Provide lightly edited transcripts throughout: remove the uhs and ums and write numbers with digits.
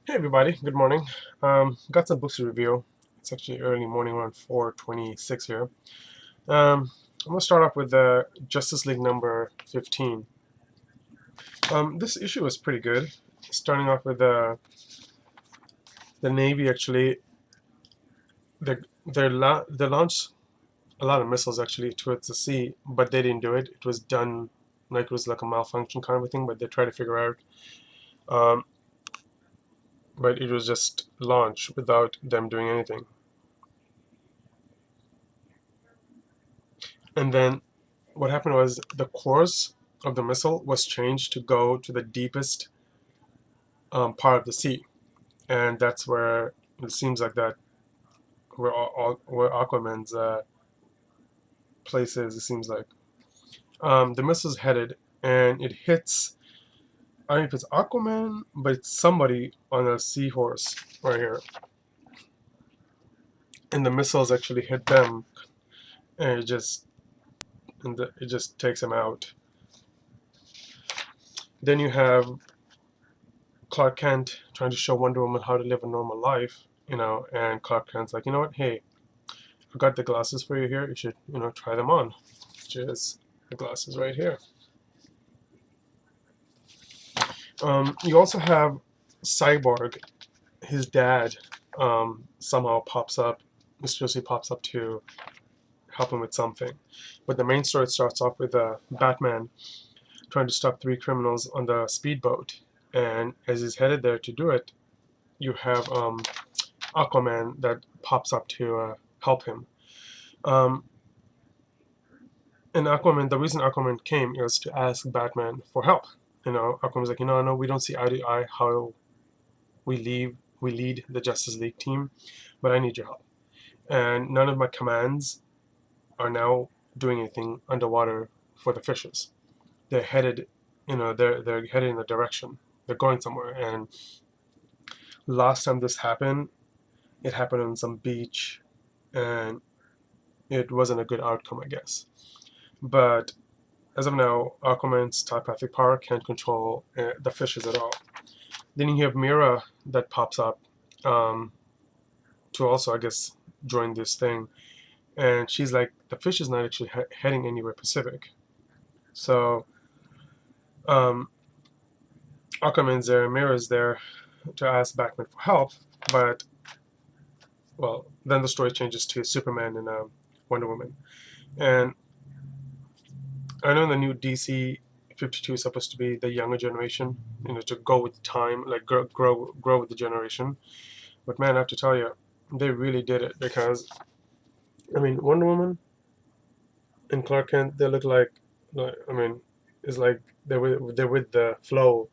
Hey everybody, good morning. Got some books to review. It's actually early morning around 4:26 here. I'm gonna start off with Justice League number 15. This issue was pretty good. Starting off with the Navy actually, they launched a lot of missiles actually towards the sea, but they didn't do it. It was done like it was like a malfunction kind of a thing, but they tried to figure out. Um, but it was just launched without them doing anything. And then what happened was the course of the missile was changed to go to the deepest part of the sea, and that's where it seems like that where Aquaman's place is. It seems like the missile's headed, and it hits. I don't know if it's Aquaman, but it's somebody on a seahorse right here, and the missiles actually hit them, and it just takes them out. Then you have Clark Kent trying to show Wonder Woman how to live a normal life, and Clark Kent's like, you know what, hey, I got the glasses for you here. You should, try them on. Which is the glasses right here. You also have Cyborg. His dad somehow pops up, mysteriously pops up to help him with something. But the main story starts off with Batman trying to stop three criminals on the speedboat. And as he's headed there to do it, you have Aquaman that pops up to help him. Um, and the reason Aquaman came was to ask Batman for help. Aquaman's like, I know we don't see eye to eye how we lead the Justice League team, but I need your help. And none of my commands are now doing anything underwater for the fishes. They're headed, they're headed in a direction. They're going somewhere. And last time this happened, it happened on some beach, and it wasn't a good outcome, I guess. But as of now, Aquaman's telepathic power can't control the fishes at all. Then you have Mira that pops up um, to also, I guess, join this thing. And she's like, the fish is not actually heading anywhere Pacific. So um, Aquaman's there, Mira's there to ask Batman for help. But, well, then the story changes to Superman and Wonder Woman. And I know the new DC 52 is supposed to be the younger generation, to go with time, like grow with the generation. But man, I have to tell you, they really did it because, I mean, Wonder Woman and Clark Kent, they look I mean, it's like they're with the flow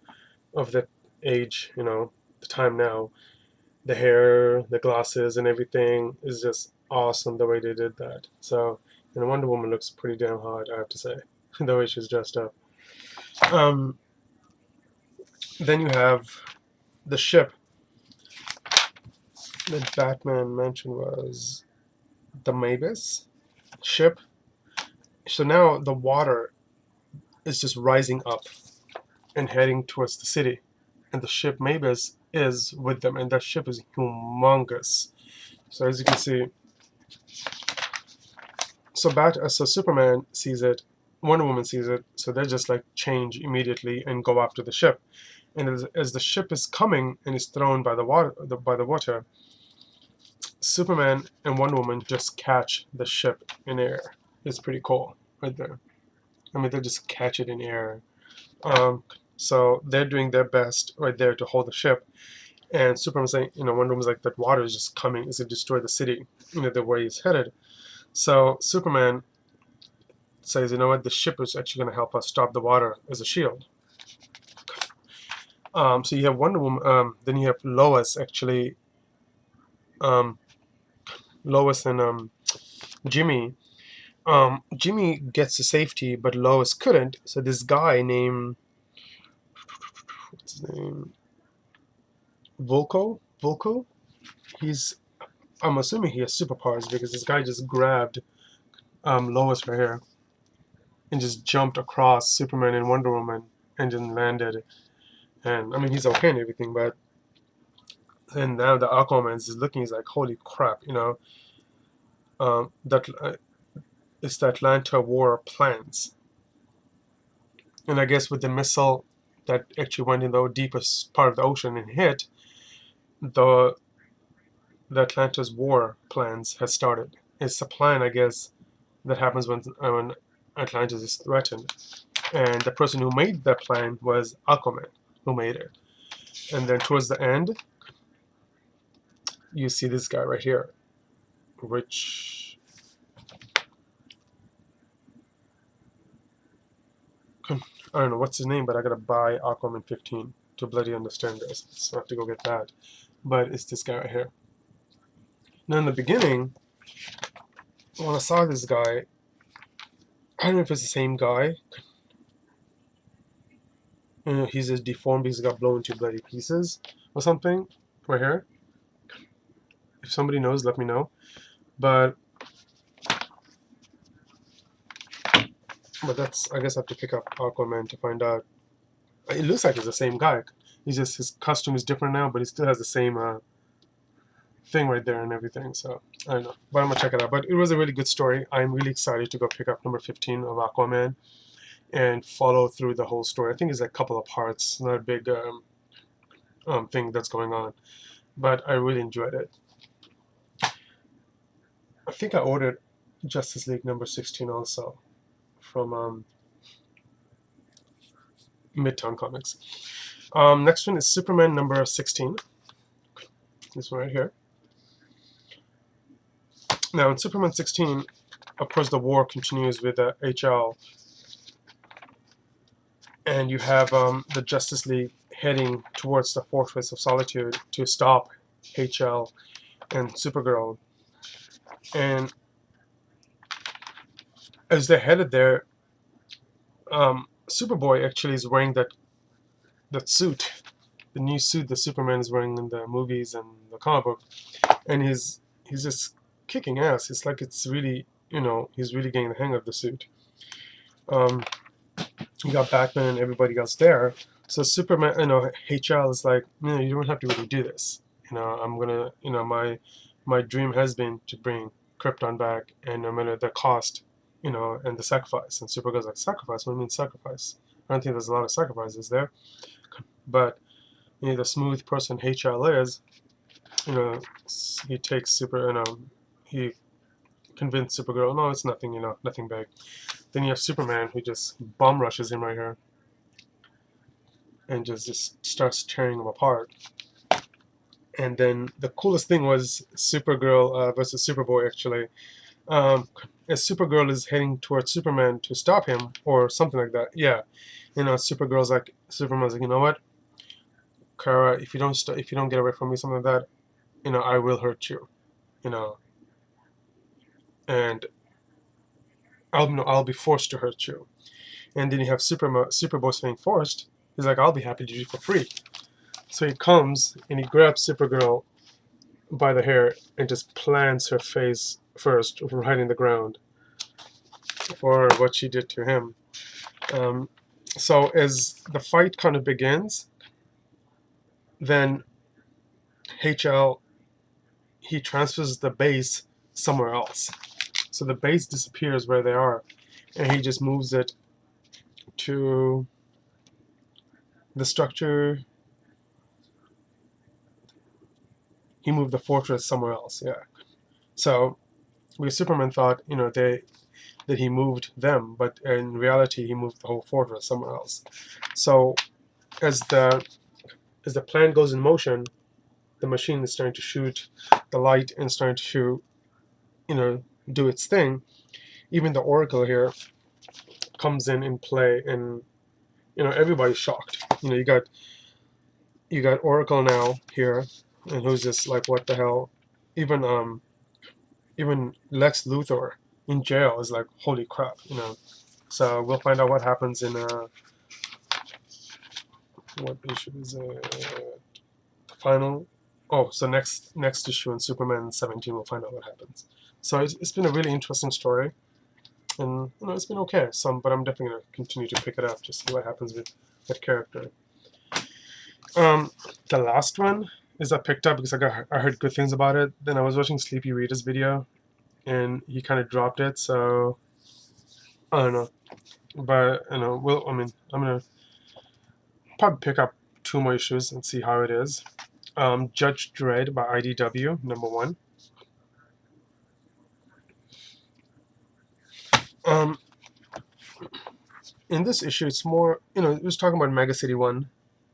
of the age, the time now. The hair, the glasses, and everything is just awesome the way they did that. So, Wonder Woman looks pretty damn hot, I have to say, the way she's dressed up. Um, then you have the ship that Batman mentioned was the Mavis ship. So now the water is just rising up and heading towards the city, and the ship Mavis is with them, and that ship is humongous. So as you can see, so Superman sees it, Wonder Woman sees it, so they just like change immediately and go after the ship. And as the ship is coming and is thrown by the water, Superman and Wonder Woman just catch the ship in air. It's pretty cool, right there. I mean, they just catch it in air. Um, so they're doing their best right there to hold the ship. And Superman's saying, Wonder Woman's like, that water is just coming, it's going to destroy the city, the way he's headed. So Superman says, you know what, the ship is actually going to help us stop the water as a shield. So you have Wonder Woman, then you have Lois actually, um, Lois and Jimmy. Jimmy gets to safety, but Lois couldn't. So this guy named, what's his name? Volko? He's, I'm assuming he has superpowers because this guy just grabbed Lois right here and just jumped across Superman and Wonder Woman and then landed. And I mean, he's okay and everything, but And now the Aquaman is looking, he's like, holy crap, you know, that it's the Atlanta war plans. And I guess with the missile that actually went in the deepest part of the ocean and hit, the Atlanta's war plans has started. It's a plan, I guess, that happens when Atlantis is threatened. And the person who made that plan was Aquaman, who made it. And then towards the end, you see this guy right here, which I don't know what's his name, but I gotta buy Aquaman 15 to bloody understand this. So I have to go get that. But it's this guy right here. Now in the beginning, when I saw this guy, I don't know if it's the same guy. You know, he's just deformed, he's got blown into bloody pieces or something. Right here. If somebody knows, let me know. But that's, I guess I have to pick up Aquaman to find out. It looks like it's the same guy. He's just, his costume is different now, but he still has the same thing right there and everything. So I don't know, but I'm gonna check it out. But it was a really good story. I'm really excited to go pick up number 15 of Aquaman and follow through the whole story. I think it's a couple of parts, not a big thing that's going on, but I really enjoyed it. I think I ordered Justice League number 16 also from Midtown Comics. Next one is Superman number 16. This one right here. Now in Superman 16, of course the war continues with HL, and you have the Justice League heading towards the Fortress of Solitude to stop HL and Supergirl. And as they're headed there, Superboy actually is wearing that suit, the new suit that Superman is wearing in the movies and the comic book, and he's just kicking ass. It's like it's really, you know, he's really getting the hang of the suit. You got Batman and everybody else there, so Superman, you know, HL is like, no, you don't have to really do this. You know, I'm gonna, you know, my dream has been to bring Krypton back, and no matter the cost, you know, and the sacrifice. And Supergirl's like, sacrifice? What do you mean sacrifice? I don't think there's a lot of sacrifices there. But, you know, the smooth person HL is, you know, he takes he convinced Supergirl, no, it's nothing, you know, nothing big. Then you have Superman, who just bum rushes him right here and just starts tearing him apart. And then the coolest thing was Supergirl versus Superboy, actually. As Supergirl is heading towards Superman to stop him, or something like that. Yeah, you know, Superman's like, you know what, Kara, if you don't get away from me, something like that, you know, I will hurt you, you know, and I'll be forced to hurt you. And then you have Superboy saying forced. He's like, I'll be happy to do it for free. So he comes and he grabs Supergirl by the hair and just plants her face first right in the ground for what she did to him. So as the fight kind of begins, then HL, he transfers the base somewhere else. So the base disappears where they are, and he just moves it to the structure. He moved the fortress somewhere else, yeah. So Superman thought, you know, that he moved them, but in reality he moved the whole fortress somewhere else. So as the plan goes in motion, the machine is starting to shoot the light and starting to, you know, do its thing. Even the Oracle here comes in play, and, you know, everybody's shocked. You know, you got Oracle now here, and who's just like, what the hell? Even Lex Luthor in jail is like, holy crap, you know. So we'll find out what happens in what issue is the final. Oh, so next issue in Superman 17, we'll find out what happens. So it's been a really interesting story, and, you know, it's been okay. But I'm definitely gonna continue to pick it up to see what happens with that character. The last one is that picked up because I heard good things about it. Then I was watching Sleepy Reader's video, and he kind of dropped it. So I don't know, but I mean, I'm gonna probably pick up 2 more issues and see how it is. Judge Dredd by IDW, #1. In this issue, it's more, it was talking about Mega City 1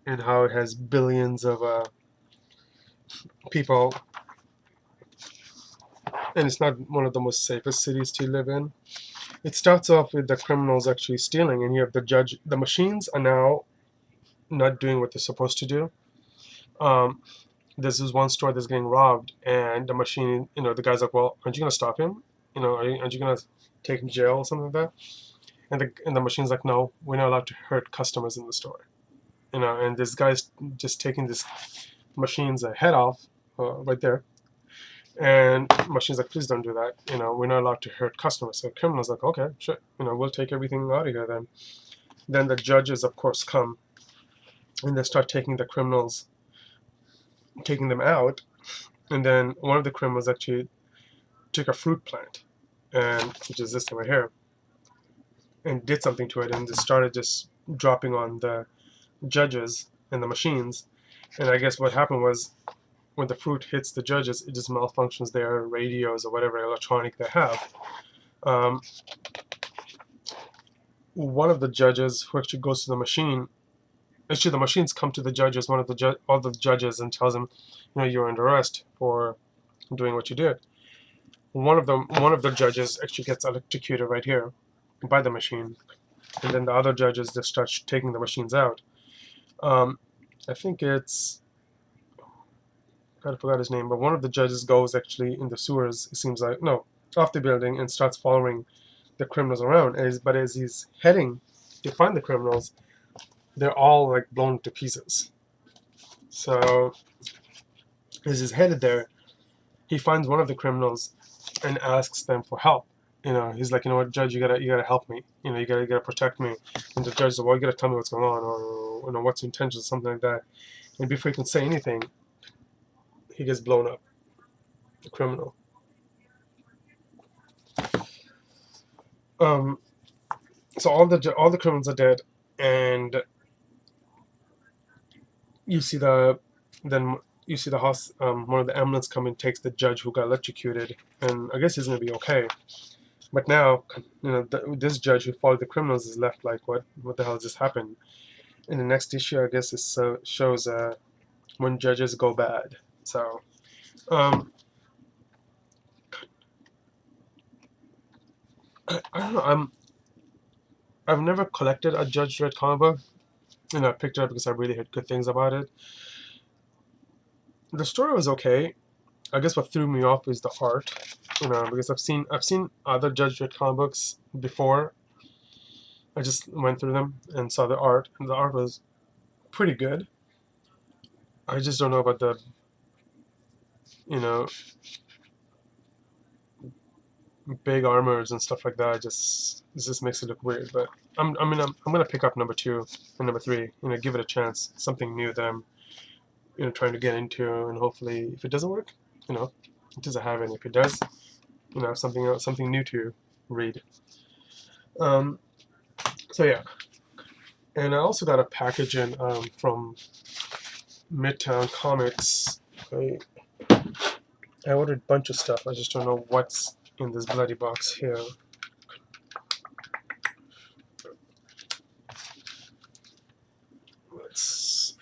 and how it has billions of people, and it's not one of the most safest cities to live in. It starts off with the criminals actually stealing, and you have the judge. The machines are now not doing what they're supposed to do. There's this one store that's getting robbed, and the machine, the guy's like, well, aren't you going to stop him? Aren't you going to take him to jail or something like that? And the machine's like, no, we're not allowed to hurt customers in the store. And this guy's just taking this machine's head off right there. And machine's like, please don't do that. We're not allowed to hurt customers. So criminal's like, okay, sure. We'll take everything out of here then. Then the judges, of course, come and they start taking the criminals, taking them out. And then one of the criminals actually took a fruit plant, which is this thing right here, and did something to it, and just started just dropping on the judges and the machines. And I guess what happened was, when the fruit hits the judges, it just malfunctions their radios or whatever electronic they have. One of the judges who actually goes to the machine, actually the machines come to the judges, all the judges, and tells them, you're under arrest for doing what you did. One of the judges actually gets electrocuted right here by the machine, and then the other judges just start taking the machines out. I think it's, I forgot his name, but one of the judges goes actually in the sewers, it seems like, no, off the building, and starts following the criminals around. But as he's heading to find the criminals, they're all like blown to pieces. So as he's headed there, he finds one of the criminals and asks them for help. He's like, what, Judge, you gotta help me. You gotta protect me. And the judge is like, well, you gotta tell me what's going on, or what's your intentions, something like that. And before he can say anything, he gets blown up. The criminal. So all the criminals are dead, and you see the house. One of the ambulance come and takes the judge who got electrocuted, and I guess he's gonna be okay. But now, this judge who followed the criminals is left like, what the hell just happened? In the next issue, I guess it shows when judges go bad. So, I don't know. I've never collected a Judge Dredd comic book. I picked it up because I really heard good things about it. The story was okay. I guess what threw me off is the art. Because I've seen other Judge Dredd comic books before. I just went through them and saw the art, and the art was pretty good. I just don't know about the, big armors and stuff like that. It just makes it look weird. But I'm gonna pick up #2 and #3. Give it a chance. Something new that I'm, trying to get into, and hopefully, if it doesn't work, it doesn't have any. If it does, something new to read. So yeah, and I also got a package in from Midtown Comics. I ordered a bunch of stuff. I just don't know what's in this bloody box here. Let's.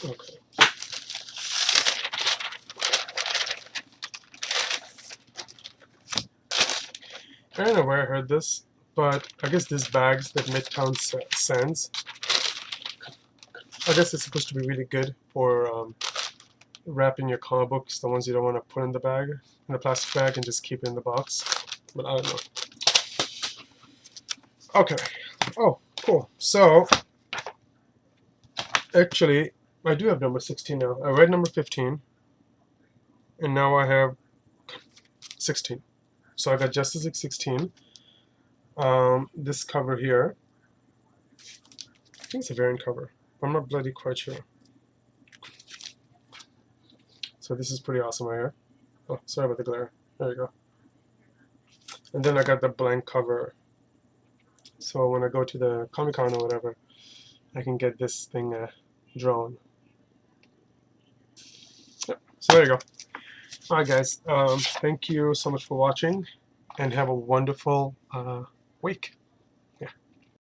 Okay. I don't know where I heard this, but I guess these bags that Midtown sends, I guess it's supposed to be really good for wrapping your comic books, the ones you don't want to put in the bag, in a plastic bag, and just keep it in the box. But I don't know. Okay. Oh, cool. So, actually, I do have number 16 now. I read number 15, and now I have 16. So I got Justice League 16. This cover here, I think it's a variant cover. I'm not bloody quite sure. So this is pretty awesome right here. Oh, sorry about the glare. There you go. And then I got the blank cover. So when I go to the Comic-Con or whatever, I can get this thing drawn. Yep. So there you go. Alright guys, thank you so much for watching, and have a wonderful week.